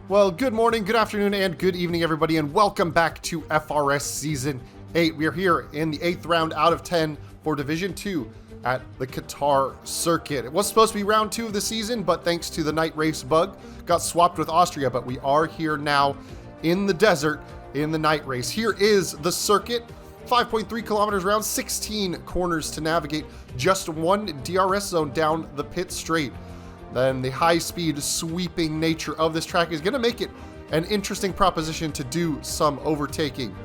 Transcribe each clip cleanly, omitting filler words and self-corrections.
Well, good morning, good afternoon, and good evening, everybody, and welcome back to FRS Season 8. We are here in the 8th round out of 10 for Division 2 at the Qatar circuit. It was supposed to be round 2 of the season, but thanks to the night race bug, got swapped with Austria, but we are here now in the desert in the night race. Here is the circuit, 5.3 kilometers around, 16 corners to navigate, just one DRS zone down the pit straight. Then the high-speed sweeping nature of this track is going to make it an interesting proposition to do some overtaking.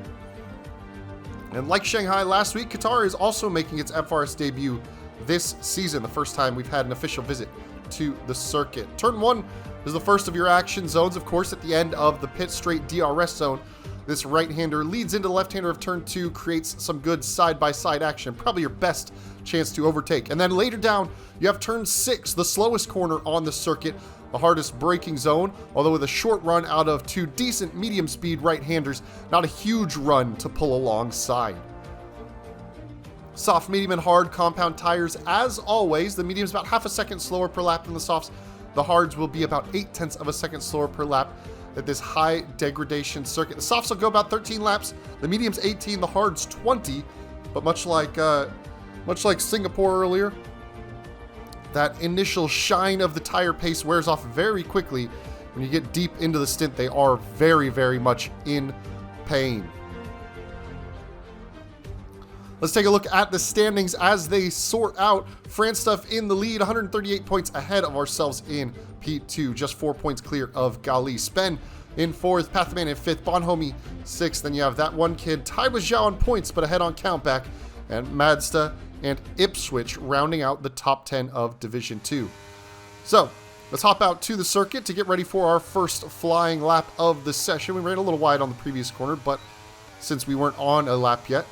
And like Shanghai last week, Qatar is also making its FRS debut this season, the first time we've had an official visit to the circuit. Turn 1 is the first of your action zones, of course, at the end of the pit straight DRS zone. This right-hander leads into the left-hander of turn 2, creates some good side-by-side action, probably your best chance to overtake. And then later down, you have turn 6, the slowest corner on the circuit, the hardest braking zone, although with a short run out of two decent medium-speed right-handers, not a huge run to pull alongside. Soft, medium, and hard compound tires, as always. The medium's about half a second slower per lap than the softs. The hards will be about 0.8 of a second slower per lap at this high degradation circuit. The softs will go about 13 laps, the medium's 18, the hards 20, but much like Singapore earlier, that initial shine of the tire pace wears off very quickly. When you get deep into the stint, they are very, very much in pain. Let's take a look at the standings as they sort out. France stuff in the lead, 138 points ahead of ourselves in P2, just 4 points clear of Gali. Spen in 4th, Pathman in 5th, Bonhomme 6th. Then you have that one kid tied with Zhao on points, but ahead on countback, and Madsta and Ipswich rounding out the top 10 of Division 2. So let's hop out to the circuit to get ready for our first flying lap of the session. We ran a little wide on the previous corner, but since we weren't on a lap yet,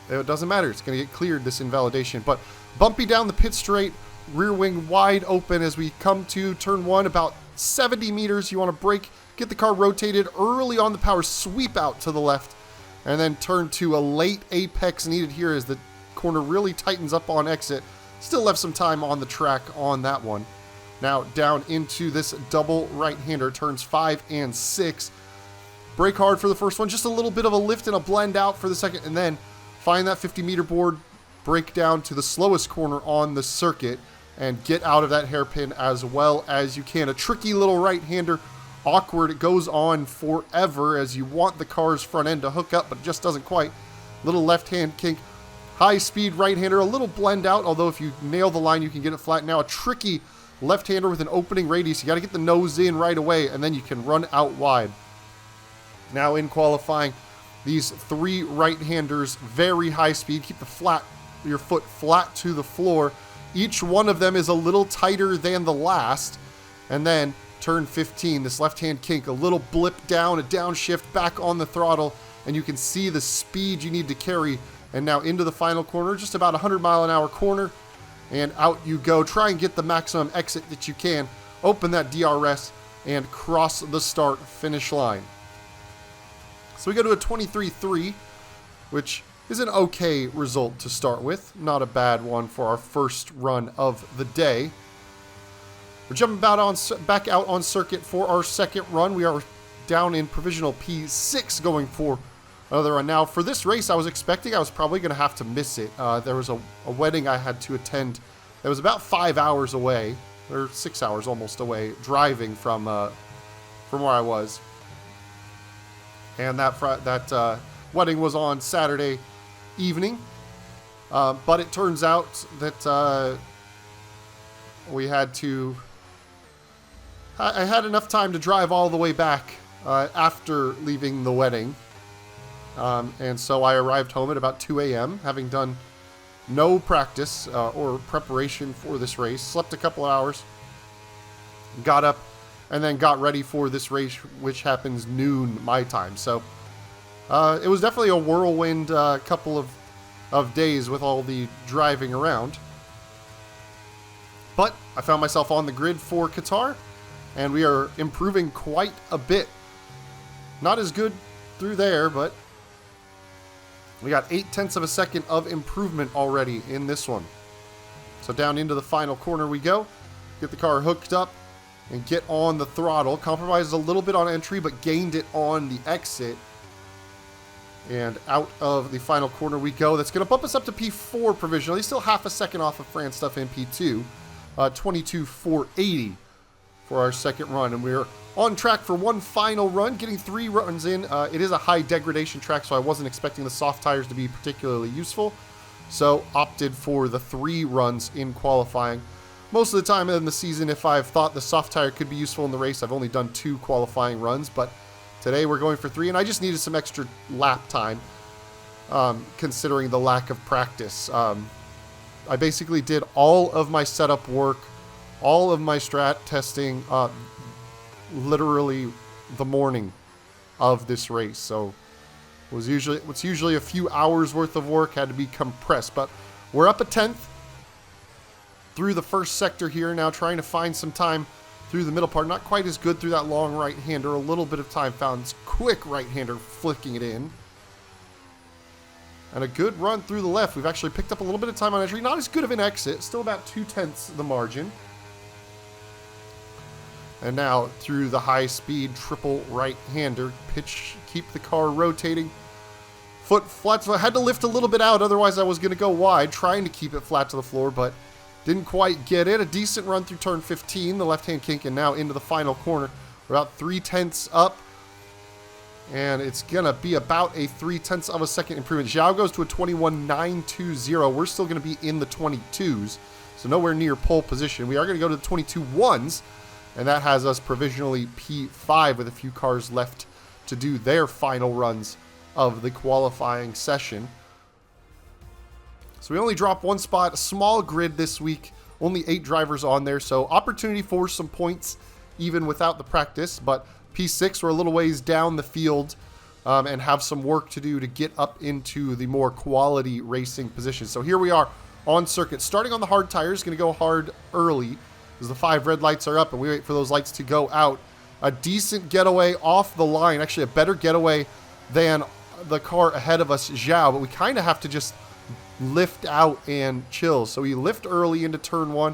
it doesn't matter. It's going to get cleared, this invalidation. But bumpy down the pit straight, rear wing wide open as we come to turn 1, about 70 meters. You want to brake, get the car rotated early on the power, sweep out to the left, and then turn 2. A late apex needed here as the corner really tightens up on exit. Still left some time on the track on that one. Now down into this double right-hander, turns 5 and 6. Brake hard for the first one, just a little bit of a lift and a blend out for the second, and then find that 50-meter board, brake down to the slowest corner on the circuit, and get out of that hairpin as well as you can. A tricky little right-hander, awkward. It goes on forever as you want the car's front end to hook up, but it just doesn't quite. Little left-hand kink. High-speed right-hander, a little blend out, although if you nail the line, you can get it flat. Now a tricky left-hander with an opening radius. You got to get the nose in right away, and then you can run out wide. Now in qualifying, these 3 right-handers, very high speed. Keep your foot flat to the floor. Each one of them is a little tighter than the last. And then turn 15, this left-hand kink, a little blip down, a downshift, back on the throttle, and you can see the speed you need to carry. And now into the final corner, just about 100-mile-an-hour corner, and out you go. Try and get the maximum exit that you can. Open that DRS and cross the start-finish line. So we go to a 23.3, which is an okay result to start with. Not a bad one for our first run of the day. We're jumping back out on circuit for our second run. We are down in provisional P6 going for another run. Now, for this race, I was expecting I was probably going to have to miss it. There was a wedding I had to attend that was about 5 hours away, or 6 hours almost away, driving from where I was. And that wedding was on Saturday evening. But it turns out that we had to... I had enough time to drive all the way back after leaving the wedding. And so I arrived home at about 2 a.m., having done no practice or preparation for this race. Slept a couple hours, got up, and then got ready for this race, which happens noon my time. So it was definitely a whirlwind couple of days with all the driving around. But I found myself on the grid for Qatar, and we are improving quite a bit. Not as good through there, but we got 0.8 of a second of improvement already in this one. So down into the final corner we go. Get the car hooked up. and get on the throttle. Compromised a little bit on entry, but gained it on the exit. And out of the final corner we go. That's going to bump us up to P4 provisionally. Still half a second off of France stuff in P2. 22,480 for our second run. And we're on track for one final run, getting 3 runs in. It is a high degradation track, so I wasn't expecting the soft tires to be particularly useful. So opted for the 3 runs in qualifying. Most of the time in the season, if I've thought the soft tire could be useful in the race, I've only done 2 qualifying runs, but today we're going for 3, and I just needed some extra lap time, considering the lack of practice. I basically did all of my setup work, all of my strat testing, literally the morning of this race. So what's usually a few hours worth of work had to be compressed, but we're up a 10th. Through the first sector here now, trying to find some time through the middle part. Not quite as good through that long right-hander. A little bit of time found. Quick right-hander flicking it in. And a good run through the left. We've actually picked up a little bit of time on entry. Not as good of an exit. Still about 2/10 the margin. And now through the high-speed triple right-hander. Pitch, keep the car rotating. Foot flat. So I had to lift a little bit out. Otherwise I was going to go wide. Trying to keep it flat to the floor, but didn't quite get it. A decent run through turn 15, the left-hand kink, and now into the final corner. We're about 3/10 up, and it's going to be about a 3/10 of a second improvement. Zhao goes to a 21.920. We're still going to be in the 22s, so nowhere near pole position. We are going to go to the 22.1s, and that has us provisionally P5 with a few cars left to do their final runs of the qualifying session. So we only dropped 1 spot, a small grid this week, only 8 drivers on there, so opportunity for some points even without the practice, but P6, we're a little ways down the field and have some work to do to get up into the more quality racing positions. So here we are on circuit, starting on the hard tires, going to go hard early as the 5 red lights are up and we wait for those lights to go out. A decent getaway off the line, actually a better getaway than the car ahead of us, Zhao, but we kind of have to just lift out and chill. So we lift early into turn 1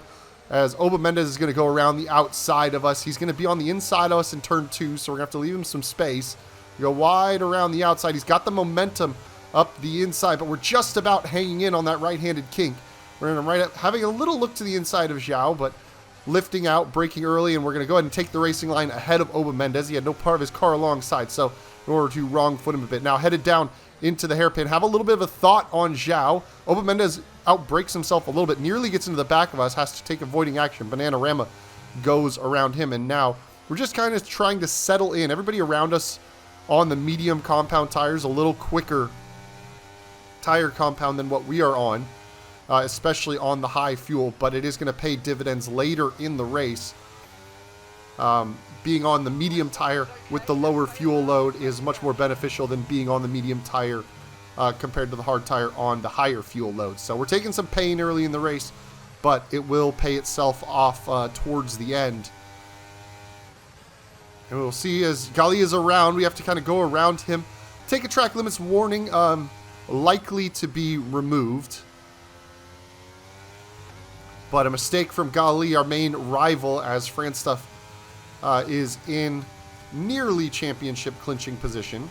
as Oba Mendez is going to go around the outside of us. He's going to be on the inside of us in turn 2, so we're going to have to leave him some space. We go wide around the outside. He's got the momentum up the inside, but we're just about hanging in on that right-handed kink. We're going to having a little look to the inside of Zhao, but lifting out, braking early, and we're going to go ahead and take the racing line ahead of Oba Mendez. He had no part of his car alongside, so in order to wrong foot him a bit. Now headed down into the hairpin. Have a little bit of a thought on Zhao. Oba Mendez outbrakes himself a little bit, nearly gets into the back of us, has to take avoiding action. Bananarama goes around him, and now we're just kind of trying to settle in. Everybody around us on the medium compound tires, a little quicker tire compound than what we are on, especially on the high fuel, but it is going to pay dividends later in the race. Being on the medium tire with the lower fuel load is much more beneficial than being on the medium tire compared to the hard tire on the higher fuel load. So we're taking some pain early in the race, but it will pay itself off towards the end. And we'll see as Gali is around, we have to kind of go around him. Take a track limits warning, likely to be removed. But a mistake from Gali, our main rival, as France stuff is in nearly championship clinching position.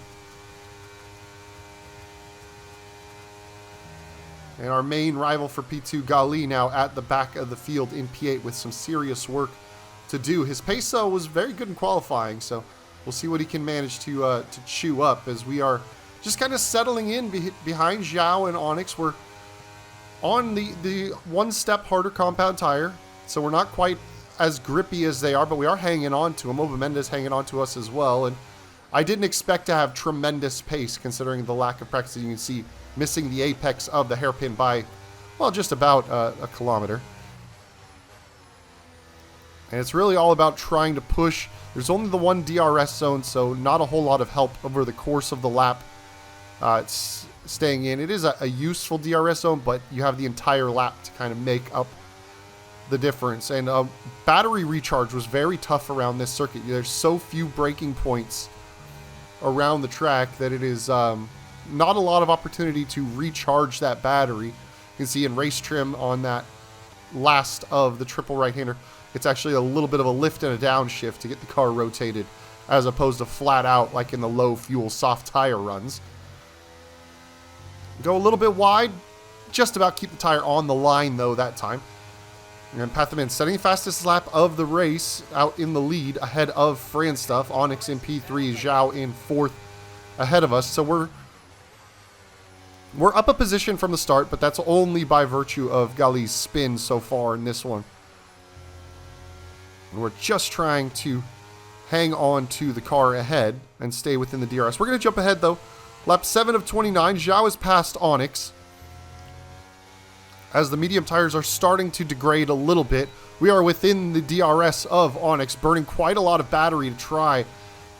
And our main rival for P2, Gali, now at the back of the field in P8 with some serious work to do. His pace was very good in qualifying, so we'll see what he can manage to chew up as we are just kind of settling in behind Zhao and Onyx. We're on the 1 step harder compound tire, so we're not quite as grippy as they are, but we are hanging on to him. Oba Mendez hanging on to us as well, and I didn't expect to have tremendous pace considering the lack of practice. You can see missing the apex of the hairpin by, well, just about a kilometer. And it's really all about trying to push. There's only the 1 DRS zone, so not a whole lot of help over the course of the lap. It's staying in. It is a useful DRS zone, but you have the entire lap to kind of make up the difference. And battery recharge was very tough around this circuit. There's so few braking points around the track that it is not a lot of opportunity to recharge that battery. You can see in race trim on that last of the triple right-hander. It's actually a little bit of a lift and a downshift to get the car rotated, as opposed to flat out like in the low fuel soft tire runs. Go a little bit wide, just about keep the tire on the line though that time. And Pathaman setting the fastest lap of the race, out in the lead ahead of Franstuff. Onyx in P3, Zhao in 4th ahead of us. So we're up a position from the start, but that's only by virtue of Gali's spin so far in this one. And we're just trying to hang on to the car ahead and stay within the DRS. We're going to jump ahead though. Lap 7 of 29, Zhao has passed Onyx. As the medium tires are starting to degrade a little bit, we are within the DRS of Onyx, burning quite a lot of battery to try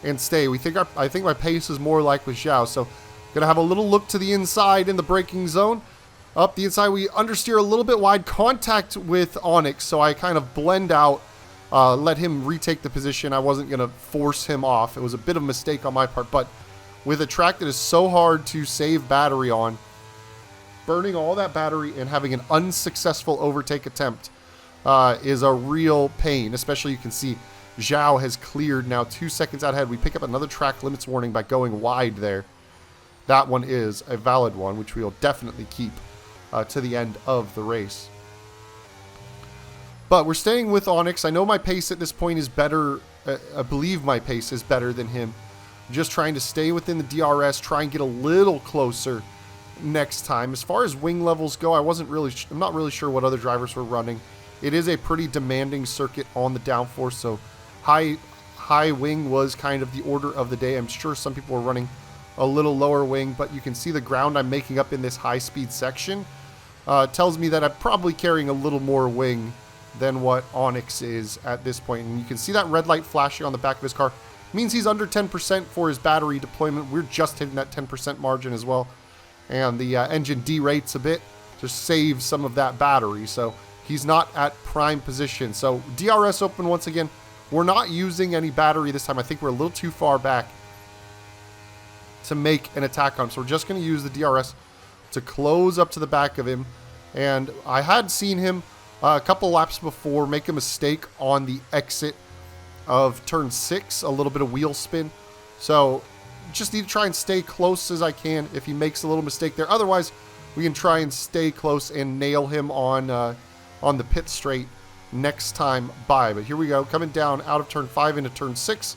and stay. I think my pace is more like with Zhao, so gonna have a little look to the inside in the braking zone. Up the inside, we understeer a little bit wide, contact with Onyx, so I kind of blend out, let him retake the position. I wasn't gonna force him off. It was a bit of a mistake on my part, but with a track that is so hard to save battery on, burning all that battery and having an unsuccessful overtake attempt is a real pain. Especially, you can see Zhao has cleared now 2 seconds out ahead. We pick up another track limits warning by going wide there. That one is a valid one, which we will definitely keep to the end of the race. But we're staying with Onyx. I know my pace at this point is better. I believe my pace is better than him. I'm just trying to stay within the DRS, try and get a little closer next time. As far as wing levels go, I'm not really sure what other drivers were running. It is a pretty demanding circuit on the downforce, so high wing was kind of the order of the day. I'm sure some people were running a little lower wing, but you can see the ground I'm making up in this high-speed section tells me that I'm probably carrying a little more wing than what Onyx is at this point. And you can see that red light flashing on the back of his car. It means he's under 10% for his battery deployment. We're just hitting that 10% margin as well. And the engine derates a bit to save some of that battery. So he's not at prime position. So DRS open once again. We're not using any battery this time. I think we're a little too far back to make an attack on him. So we're just going to use the DRS to close up to the back of him. And I had seen him a couple laps before make a mistake on the exit of turn 6, a little bit of wheel spin. So just need to try and stay close as I can if he makes a little mistake there. Otherwise, we can try and stay close and nail him on the pit straight next time by. But here we go, coming down out of turn 5 into turn 6.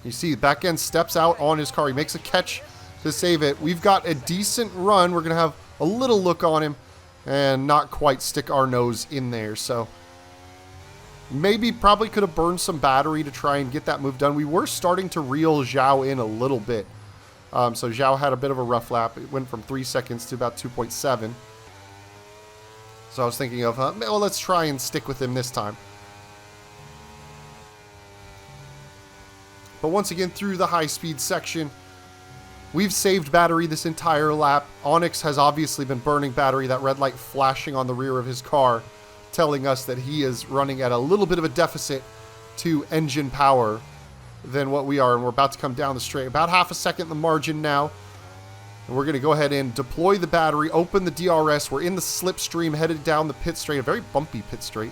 You see, back end steps out on his car. He makes a catch to save it. We've got a decent run. We're going to have a little look on him and not quite stick our nose in there. So maybe probably could have burned some battery to try and get that move done. We were starting to reel Zhao in a little bit. So Zhao had a bit of a rough lap. It went from 3 seconds to about 2.7. So I was thinking of, well, let's try and stick with him this time. But once again, through the high-speed section, we've saved battery this entire lap. Onyx has obviously been burning battery, that red light flashing on the rear of his car, telling us that he is running at a little bit of a deficit to engine power than what we are. And we're about to come down the straight. About half a second the margin now. And we're going to go ahead and deploy the battery, open the DRS. We're in the slipstream, headed down the pit straight, a very bumpy pit straight.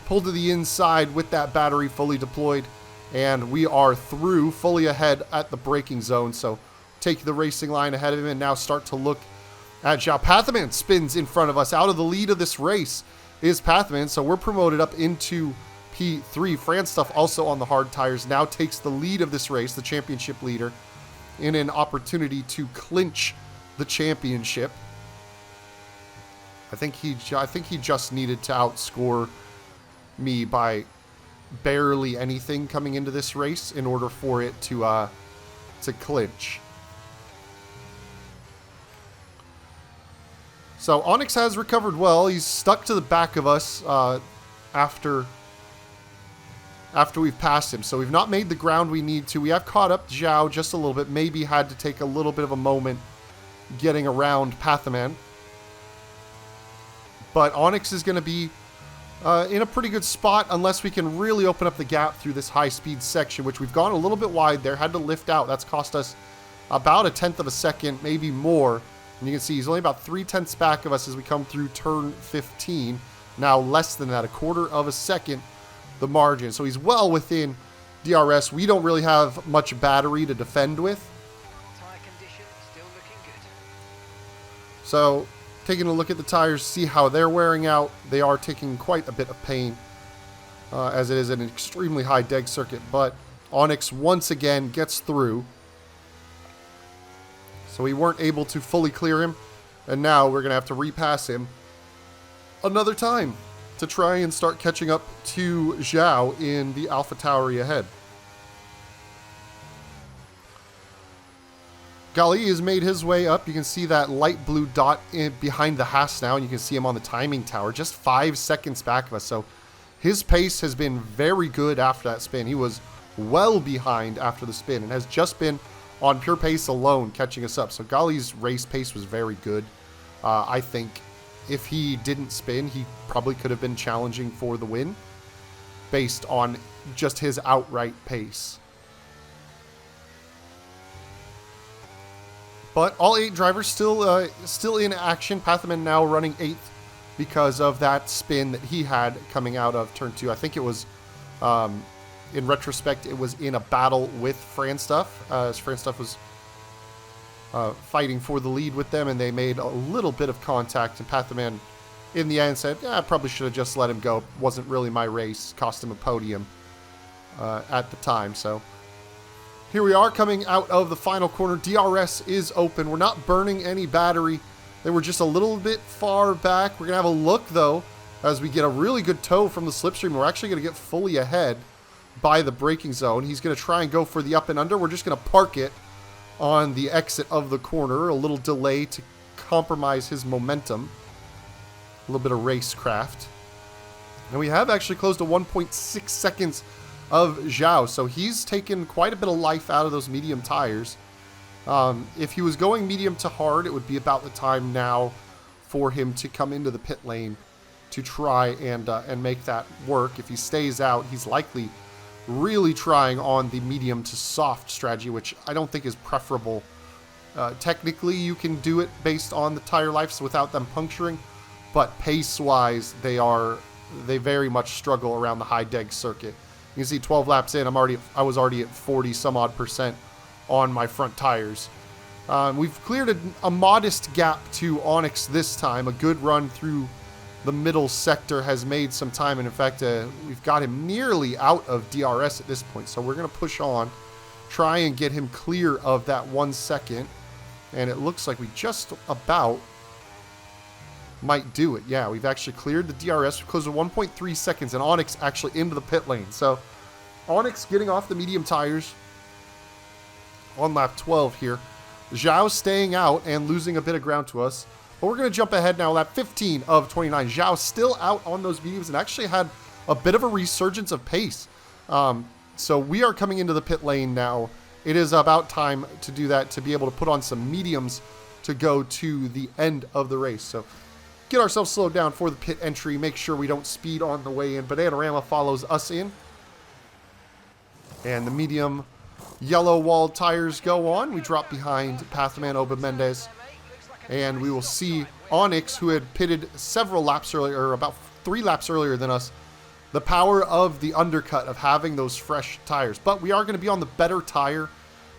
Pull to the inside with that battery fully deployed. And we are through, fully ahead at the braking zone. So take the racing line ahead of him and now start to look at Zhao. Pathaman spins in front of us. Out of the lead of this race is Pathaman. So we're promoted up into P3. Franstuff also on the hard tires now takes the lead of this race, the championship leader, in an opportunity to clinch the championship. I think he just needed to outscore me by barely anything coming into this race in order for it to clinch. So Onyx has recovered well. He's stuck to the back of us after we've passed him. So we've not made the ground we need to. We have caught up Zhao just a little bit. Maybe had to take a little bit of a moment getting around Pathaman. But Onyx is going to be in a pretty good spot unless we can really open up the gap through this high-speed section, which we've gone a little bit wide there. Had to lift out. That's cost us about 1/10 of a second, maybe more, And you can see he's only about 3/10 back of us as we come through turn 15. Now less than that, a quarter of a second, the margin. So he's well within DRS. We don't really have much battery to defend with. Tire condition still looking good. So taking a look at the tires, see how they're wearing out. They are taking quite a bit of pain as it is an extremely high deg circuit. But Onyx once again gets through. So we weren't able to fully clear him. And now we're going to have to repass him another time to try and start catching up to Zhao in the AlphaTauri ahead. Gali has made his way up. You can see that light blue dot behind the Haas now, and you can see him on the timing tower, just 5 seconds back of us. So his pace has been very good after that spin. He was well behind after the spin and has just been on pure pace alone catching us up. So Gali's race pace was very good. I think if he didn't spin, he probably could have been challenging for the win based on just his outright pace. But all 8 drivers still in action. Pathaman now running 8th because of that spin that he had coming out of turn 2. I think it was, in retrospect, it was in a battle with Franstuff, as Franstuff was fighting for the lead with them, and they made a little bit of contact, and Pathaman in the end said, I probably should have just let him go. Wasn't really my race. Cost him a podium at the time, so here we are coming out of the final corner. DRS is open. We're not burning any battery. They were just a little bit far back. We're going to have a look, though, as we get a really good tow from the slipstream. We're actually going to get fully ahead by the braking zone. He's going to try and go for the up and under. We're just going to park it on the exit of the corner. A little delay to compromise his momentum. A little bit of racecraft. And we have actually closed to 1.6 seconds of Zhao, so he's taken quite a bit of life out of those medium tires. If he was going medium to hard, it would be about the time now for him to come into the pit lane to try and make that work. If he stays out, he's likely really trying on the medium to soft strategy, which I don't think is preferable. Technically, you can do it based on the tire lives without them puncturing, but pace-wise, they very much struggle around the high deg circuit. You can see 12 laps in, I was already at 40 some odd percent on my front tires. We've cleared a modest gap to Onyx this time. A good run through the middle sector has made some time, and in fact, we've got him nearly out of DRS at this point. So we're going to push on, try and get him clear of that 1 second, and it looks like we just about might do it. Yeah, we've actually cleared the DRS. We've closed to 1.3 seconds, and Onyx actually into the pit lane. So Onyx getting off the medium tires on lap 12 here. Zhao staying out and losing a bit of ground to us. But we're going to jump ahead now, lap 15 of 29. Zhao still out on those mediums and actually had a bit of a resurgence of pace. So we are coming into the pit lane now. It is about time to do that, to be able to put on some mediums to go to the end of the race. So get ourselves slowed down for the pit entry. Make sure we don't speed on the way in. Bananarama follows us in. And the medium yellow walled tires go on. We drop behind Pathaman Oba Mendez. And we will see Onyx, who had pitted several laps earlier, or about 3 laps earlier than us, the power of the undercut, of having those fresh tires. But we are going to be on the better tire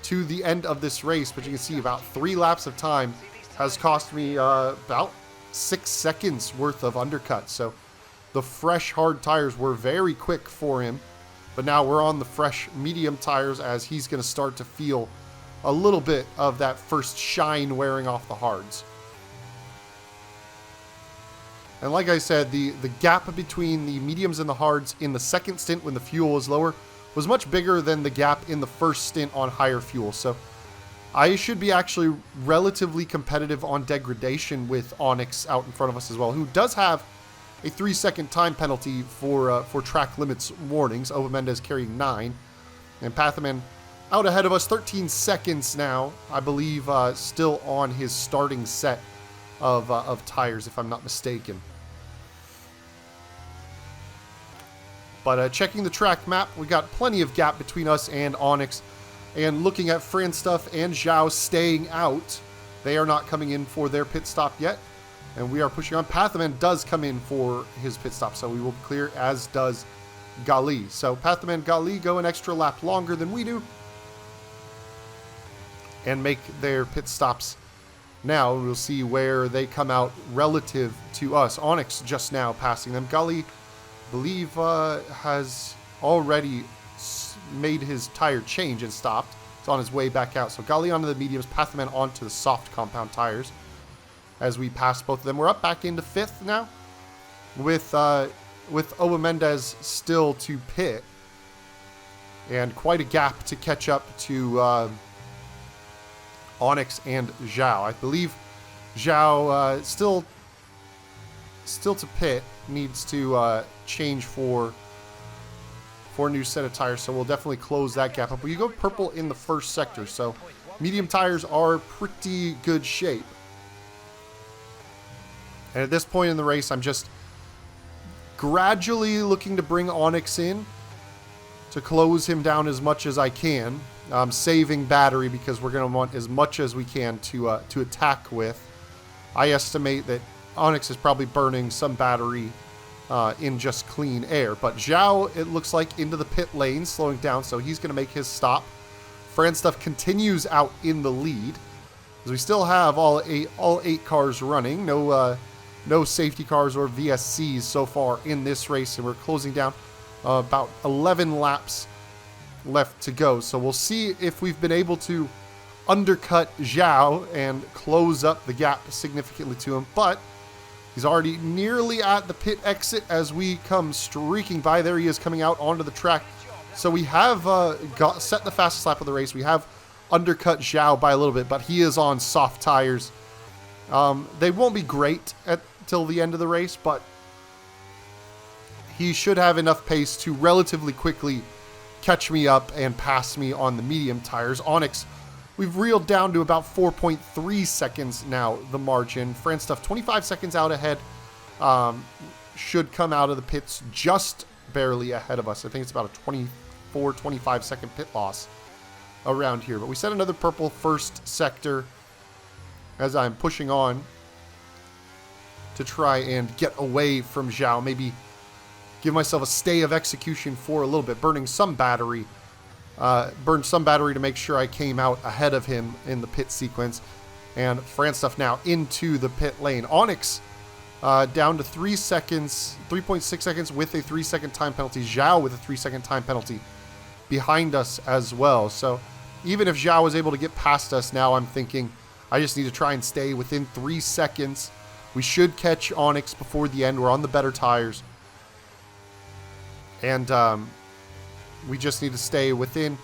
to the end of this race. But you can see about 3 laps of time has cost me about 6 seconds worth of undercut. So the fresh hard tires were very quick for him. But now we're on the fresh medium tires as he's going to start to feel a little bit of that first shine wearing off the hards. And like I said, the gap between the mediums and the hards in the second stint when the fuel was lower was much bigger than the gap in the first stint on higher fuel. So I should be actually relatively competitive on degradation with Onyx out in front of us as well, who does have a 3-second time penalty for track limits warnings. Oba Mendez carrying 9. And Pathaman out ahead of us, 13 seconds now, I believe, still on his starting set of tires, if I'm not mistaken. But checking the track map, we got plenty of gap between us and Onyx. And looking at Franstuff and Zhao staying out, They are not coming in for their pit stop yet. And we are pushing on. Pathaman does come in for his pit stop, so we will clear, as does Gali. So Pathaman and Gali go an extra lap longer than we do and make their pit stops now. We'll see where they come out relative to us. Onyx just now passing them. Gali, I believe, has already made his tire change and stopped. It's on his way back out. So Gali onto the mediums, Pathaman onto the soft compound tires as we pass both of them. We're up back into 5th now with Oba Mendez still to pit, and quite a gap to catch up to Onyx and Zhao. I believe Zhao still to pit, needs to change for a new set of tires, so we'll definitely close that gap up. We go purple in the first sector, so medium tires are pretty good shape. And at this point in the race, I'm just gradually looking to bring Onyx in to close him down as much as I can. Saving battery because we're going to want as much as we can to attack with. I estimate that Onyx is probably burning some battery in just clean air. But Zhao, it looks like, into the pit lane, slowing down, so he's going to make his stop. Franstuff continues out in the lead, as we still have all eight cars running. No safety cars or VSCs so far in this race, and we're closing down about 11 laps left to go. So we'll see if we've been able to undercut Zhao and close up the gap significantly to him, but he's already nearly at the pit exit as we come streaking by. There he is, coming out onto the track. So we have set the fastest lap of the race. We have undercut Zhao by a little bit, but he is on soft tires. They won't be great till the end of the race, but he should have enough pace to relatively quickly catch me up and pass me on the medium tires. Onyx, we've reeled down to about 4.3 seconds now, the margin. Franstuff 25 seconds out ahead, should come out of the pits just barely ahead of us. I think it's about a 24-25 second pit loss around here. But we set another purple first sector as I'm pushing on to try and get away from Zhao. Maybe give myself a stay of execution for a little bit, burning some battery. Burned some battery to make sure I came out ahead of him in the pit sequence. And Franstuff now into the pit lane. Onyx down to 3 seconds, 3.6 seconds with a 3-second time penalty. Zhao with a 3-second time penalty behind us as well. So even if Zhao was able to get past us, now I'm thinking I just need to try and stay within 3 seconds. We should catch Onyx before the end. We're on the better tires. And we just need to stay within,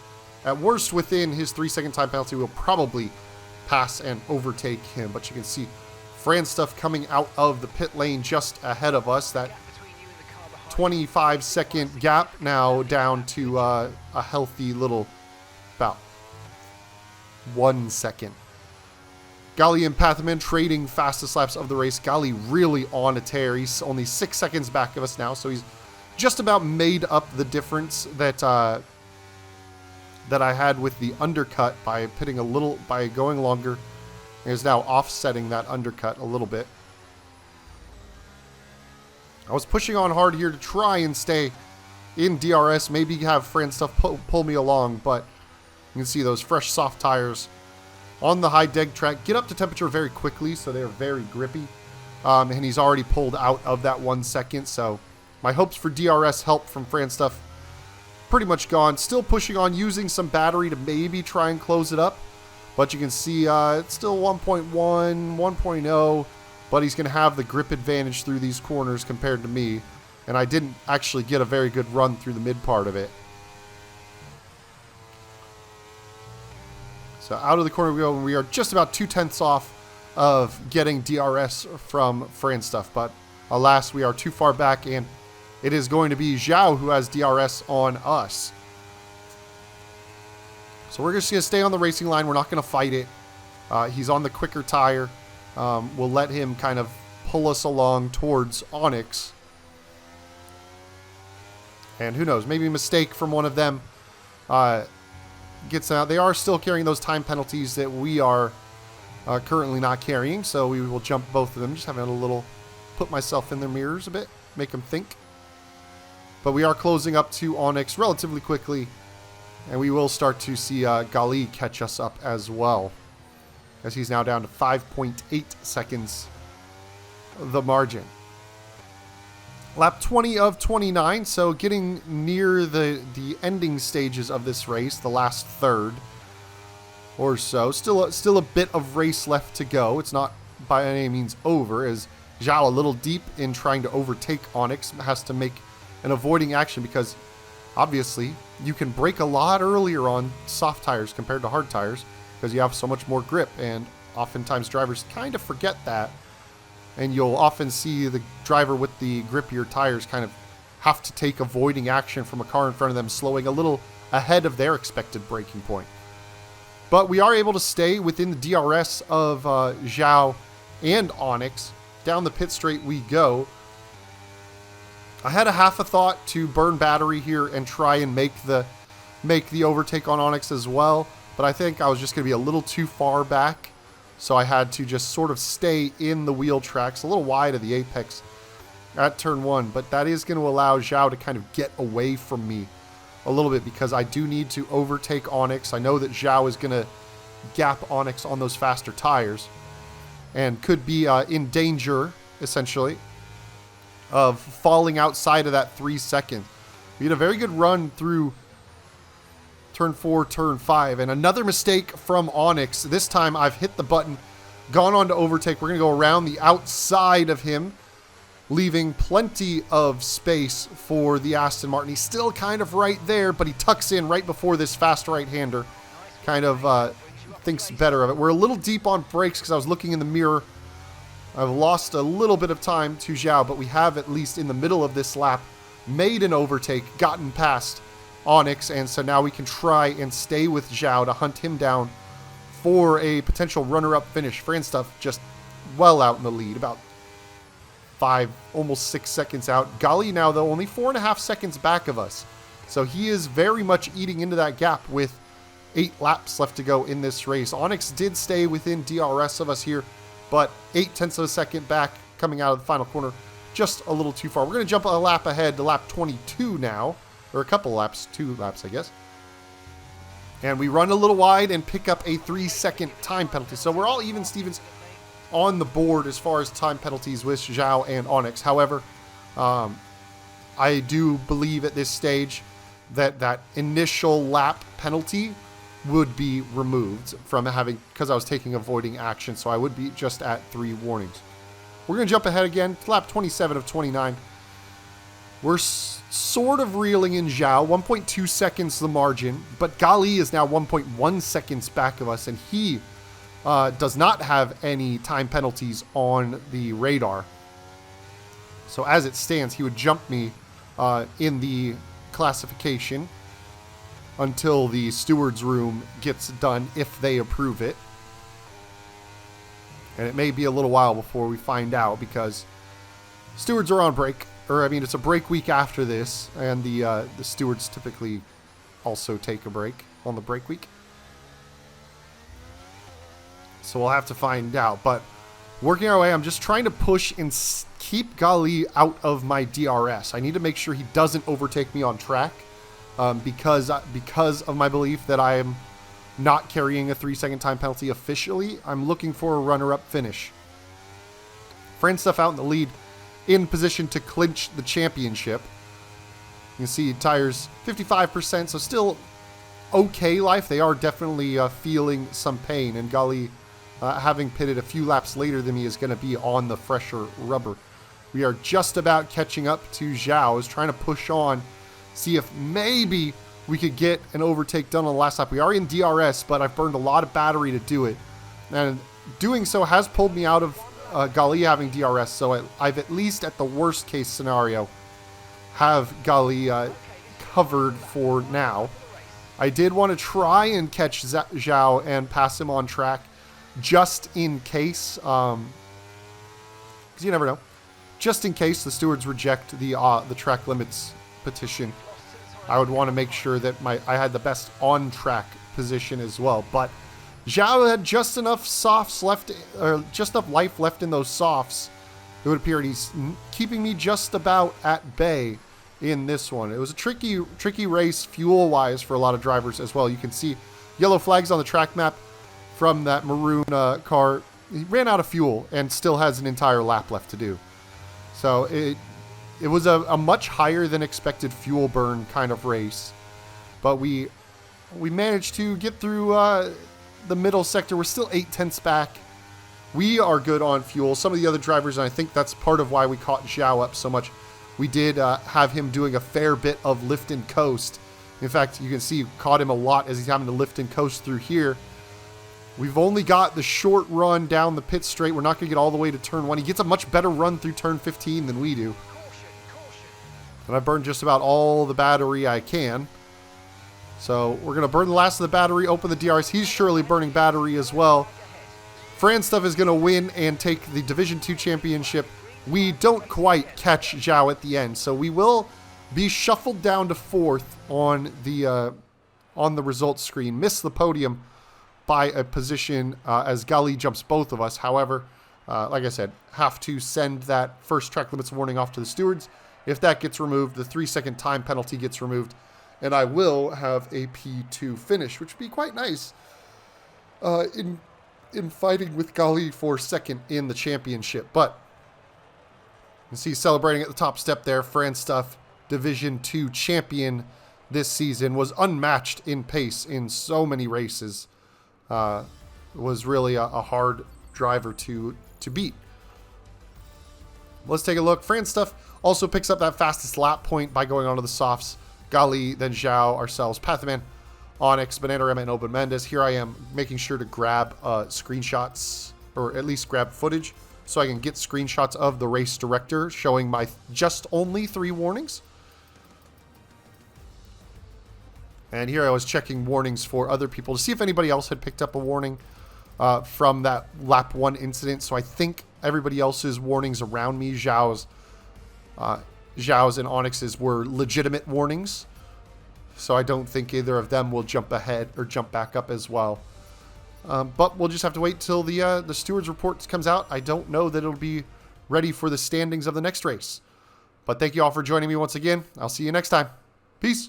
at worst, within his 3-second time penalty. We'll probably pass and overtake him. But you can see Franstuff coming out of the pit lane just ahead of us. That 25-second gap now down to a healthy little about 1 second. Gali and Pathaman trading fastest laps of the race. Gali really on a tear. He's only 6 seconds back of us now, so he's just about made up the difference that I had with the undercut by pitting a little, by going longer. And is now offsetting that undercut a little bit. I was pushing on hard here to try and stay in DRS, maybe have Franstuff pull me along, but you can see those fresh soft tires on the high deg track get up to temperature very quickly, so they're very grippy. And he's already pulled out of that 1 second, so my hopes for DRS help from Franstuff pretty much gone. Still pushing on, using some battery to maybe try and close it up. But you can see it's still 1.1, 1.0, but he's going to have the grip advantage through these corners compared to me. And I didn't actually get a very good run through the mid part of it. So out of the corner we go, and we are just about 0.2 off of getting DRS from Franstuff. But alas, we are too far back, and it is going to be Zhao who has DRS on us. So we're just going to stay on the racing line. We're not going to fight it. He's on the quicker tire. We'll let him kind of pull us along towards Onyx. And who knows, maybe a mistake from one of them gets out. They are still carrying those time penalties that we are currently not carrying, so we will jump both of them. Just having a little, put myself in their mirrors a bit, make them think. But we are closing up to Onyx relatively quickly, and we will start to see Gali catch us up as well, as he's now down to 5.8 seconds the margin. Lap 20 of 29, so getting near the ending stages of this race, the last third or so. Still a bit of race left to go. It's not by any means over, as Zhao, a little deep in trying to overtake Onyx, has to make an avoiding action because obviously you can brake a lot earlier on soft tires compared to hard tires because you have so much more grip, and oftentimes drivers kind of forget that. And you'll often see the driver with the grippier tires kind of have to take avoiding action from a car in front of them, slowing a little ahead of their expected braking point. But we are able to stay within the DRS of Zhao and Onyx. Down the pit straight we go. I had a half a thought to burn battery here and try and make the overtake on Onyx as well, but I think I was just going to be a little too far back. So I had to just sort of stay in the wheel tracks, a little wide of the apex at turn 1. But that is going to allow Zhao to kind of get away from me a little bit because I do need to overtake Onyx. I know that Zhao is going to gap Onyx on those faster tires and could be in danger, essentially, of falling outside of that 3 second. We had a very good run through turn 4, turn 5, and another mistake from Onyx. This time I've hit the button, gone on to overtake. We're going to go around the outside of him, leaving plenty of space for the Aston Martin. He's still kind of right there, but he tucks in right before this fast right-hander. Kind of thinks better of it. We're a little deep on brakes because I was looking in the mirror. I've lost a little bit of time to Zhao, but we have, at least in the middle of this lap, made an overtake, gotten past Onyx, and so now we can try and stay with Zhao to hunt him down for a potential runner-up finish. Franstuff just well out in the lead, about 5, almost 6 seconds out. Gali now, though, only 4.5 seconds back of us. So he is very much eating into that gap with 8 laps left to go in this race. Onyx did stay within DRS of us here, but 0.8 of a second back coming out of the final corner. Just a little too far. We're going to jump a lap ahead to lap 22 now. Or a couple laps, 2 laps, I guess. And we run a little wide and pick up a 3-second time penalty. So we're all even, Stevens, on the board as far as time penalties with Zhao and Onyx. However, I do believe at this stage that that initial lap penalty would be removed from having, because I was taking avoiding action. So I would be just at 3 warnings. We're going to jump ahead again to lap 27 of 29. We're sort of reeling in Zhao, 1.2 seconds the margin, but Gali is now 1.1 seconds back of us, and he does not have any time penalties on the radar. So as it stands, he would jump me in the classification until the steward's room gets done, if they approve it. And it may be a little while before we find out, because stewards are on break. Or, I mean, it's a break week after this, and the stewards typically also take a break on the break week. So we'll have to find out. But working our way, I'm just trying to push and keep Gali out of my DRS. I need to make sure he doesn't overtake me on track because of my belief that I am not carrying a 3-second time penalty officially. I'm looking for a runner-up finish. Franstuff out in the lead, in position to clinch the championship. You can see tires 55%, so still okay life. They are definitely feeling some pain, and Gali, having pitted a few laps later than me, is going to be on the fresher rubber. We are just about catching up to Zhao. Is trying to push on, see if maybe we could get an overtake done on the last lap. We are in DRS, but I've burned a lot of battery to do it, and doing so has pulled me out of Gali having DRS, so I've at least, at the worst case scenario, have Gali covered for now. I did want to try and catch Zhao and pass him on track, just in case, because you never know, just in case the stewards reject the track limits petition. I would want to make sure that I had the best on-track position as well, but Zhao had just enough softs left, or just enough life left in those softs. It would appear he's keeping me just about at bay in this one. It was a tricky race fuel-wise for a lot of drivers as well. You can see yellow flags on the track map from that maroon car. He ran out of fuel and still has an entire lap left to do. So it was a much higher than expected fuel burn kind of race. But we managed to get through the middle sector. We're still 8/10ths back. We are good on fuel. Some of the other drivers, and I think that's part of why we caught Zhao up so much. We did have him doing a fair bit of lift and coast. In fact, you can see caught him a lot as he's having to lift and coast through here. We've only got the short run down the pit straight. We're not going to get all the way to turn 1. He gets a much better run through turn 15 than we do. And I burned just about all the battery I can. So we're going to burn the last of the battery, open the DRS. He's surely burning battery as well. Franstuff is going to win and take the Division 2 championship. We don't quite catch Zhao at the end, so we will be shuffled down to 4th on the results screen. Miss the podium by a position as Gali jumps both of us. However, like I said, have to send that first track limits warning off to the stewards. If that gets removed, the 3-second time penalty gets removed, and I will have a P2 finish, which would be quite nice in fighting with Gali for second in the championship. But you can see celebrating at the top step there, Franstuff, Division 2 champion this season, was unmatched in pace in so many races. Was really a hard driver to beat. Let's take a look. Franstuff also picks up that fastest lap point by going onto the softs. Gali, then Zhao, ourselves, Pathaman, Onyx, Bananarama, and Oben Mendes. Here I am making sure to grab screenshots, or at least grab footage, so I can get screenshots of the race director showing my just only 3 warnings. And here I was checking warnings for other people to see if anybody else had picked up a warning from that lap 1 incident. So I think everybody else's warnings around me, Zhao's and Onyx's, were legitimate warnings. So I don't think either of them will jump ahead or jump back up as well. But we'll just have to wait till the stewards report comes out. I don't know that it'll be ready for the standings of the next race. But thank you all for joining me once again. I'll see you next time. Peace.